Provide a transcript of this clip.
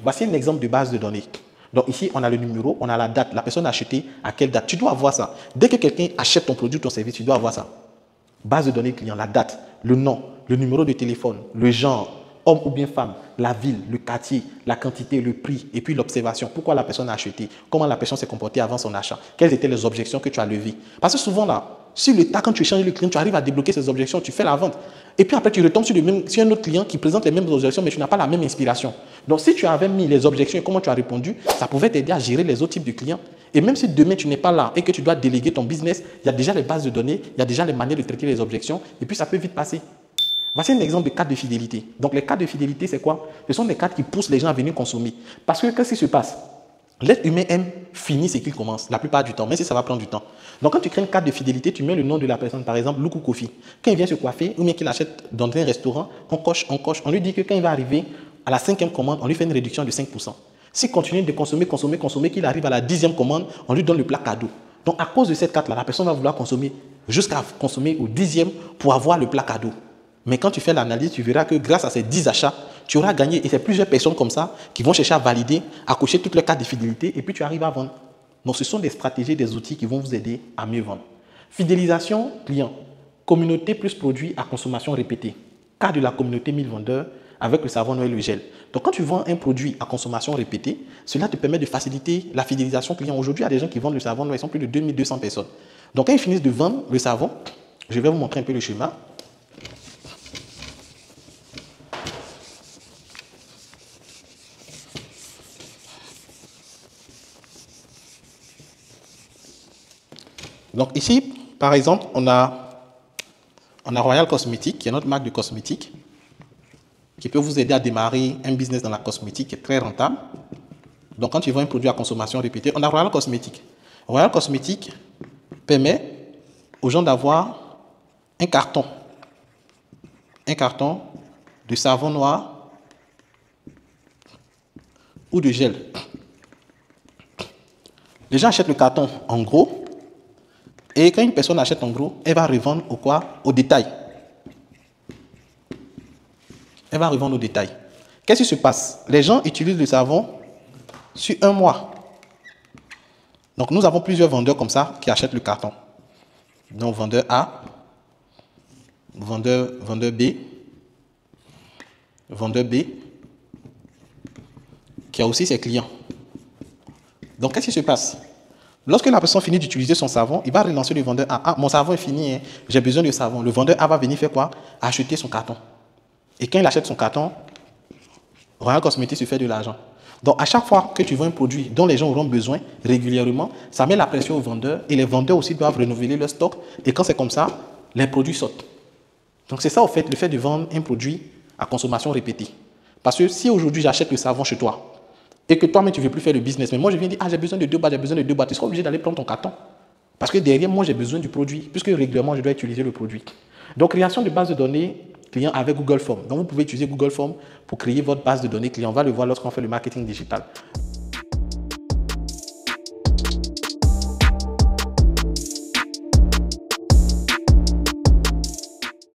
Voici un exemple de base de données. Donc ici, on a le numéro, on a la date, la personne a acheté à quelle date. Tu dois avoir ça. Dès que quelqu'un achète ton produit ou ton service, tu dois avoir ça. Base de données client, la date, le nom, le numéro de téléphone, le genre, homme ou bien femme, la ville, le quartier, la quantité, le prix et puis l'observation. Pourquoi la personne a acheté, comment la personne s'est comportée avant son achat, quelles étaient les objections que tu as levées. Parce que souvent là, sur le tas, quand tu échanges le client, tu arrives à débloquer ces objections, tu fais la vente. Et puis après, tu retombes sur un autre client qui présente les mêmes objections, mais tu n'as pas la même inspiration. Donc si tu avais mis les objections et comment tu as répondu, ça pouvait t'aider à gérer les autres types de clients. Et même si demain tu n'es pas là et que tu dois déléguer ton business, il y a déjà les bases de données, il y a déjà les manières de traiter les objections et puis ça peut vite passer. Voici un exemple de cadre de fidélité. Donc les cadres de fidélité, c'est quoi? Ce sont des cadres qui poussent les gens à venir consommer. Parce que qu'est-ce qui se passe? L'être humain aime finir ce qu'il commence, la plupart du temps, même si ça va prendre du temps. Donc quand tu crées une carte de fidélité, tu mets le nom de la personne, par exemple Luku Kofi. Quand il vient se coiffer ou bien qu'il achète dans un restaurant, on coche, on lui dit que quand il va arriver à la 5e commande, on lui fait une réduction de 5%. S'il continue de consommer, qu'il arrive à la 10e commande, on lui donne le plat cadeau. Donc à cause de cette carte-là, la personne va vouloir consommer jusqu'à consommer au 10e pour avoir le plat cadeau. Mais quand tu fais l'analyse, tu verras que grâce à ces 10 achats, tu auras gagné. Et c'est plusieurs personnes comme ça qui vont chercher à valider, à cocher toutes les cartes de fidélité et puis tu arrives à vendre. Donc ce sont des stratégies, des outils qui vont vous aider à mieux vendre. Fidélisation client. Communauté plus produit à consommation répétée. Cas de la communauté 1000 vendeurs avec le savon Noël et le gel. Donc quand tu vends un produit à consommation répétée, cela te permet de faciliter la fidélisation client. Aujourd'hui, il y a des gens qui vendent le savon Noël, ils sont plus de 2200 personnes. Donc quand ils finissent de vendre le savon, je vais vous montrer un peu le schéma. Donc ici, par exemple, on a Royal Cosmetics, qui est notre marque de cosmétiques, qui peut vous aider à démarrer un business dans la cosmétique qui est très rentable. Donc quand tu vends un produit à consommation répétée, on a Royal Cosmetics. Royal Cosmetics permet aux gens d'avoir un carton de savon noir ou de gel. Les gens achètent le carton en gros. Et quand une personne achète en gros, elle va revendre au quoi? Au détail. Elle va revendre au détail. Qu'est-ce qui se passe? Les gens utilisent le savon sur un mois. Donc nous avons plusieurs vendeurs comme ça qui achètent le carton. Donc vendeur A, vendeur B, vendeur B, qui a aussi ses clients. Donc qu'est-ce qui se passe? Lorsque la personne finit d'utiliser son savon, il va relancer le vendeur A. Ah, mon savon est fini, hein. J'ai besoin de savon. Le vendeur A va venir faire quoi? Acheter son carton. Et quand il achète son carton, Royal Cosmetics se fait de l'argent. Donc, à chaque fois que tu vends un produit dont les gens auront besoin régulièrement, ça met la pression aux vendeurs et les vendeurs aussi doivent renouveler leur stock. Et quand c'est comme ça, les produits sortent. Donc, c'est ça, au fait, le fait de vendre un produit à consommation répétée. Parce que si aujourd'hui j'achète le savon chez toi, et que toi-même, tu ne veux plus faire le business. Mais moi, je viens dire, ah, j'ai besoin de 2 boîtes, j'ai besoin de 2 boîtes. Tu seras obligé d'aller prendre ton carton. Parce que derrière, moi, j'ai besoin du produit, puisque régulièrement, je dois utiliser le produit. Donc, création de base de données client avec Google Forms. Donc, vous pouvez utiliser Google Forms pour créer votre base de données client. On va le voir lorsqu'on fait le marketing digital.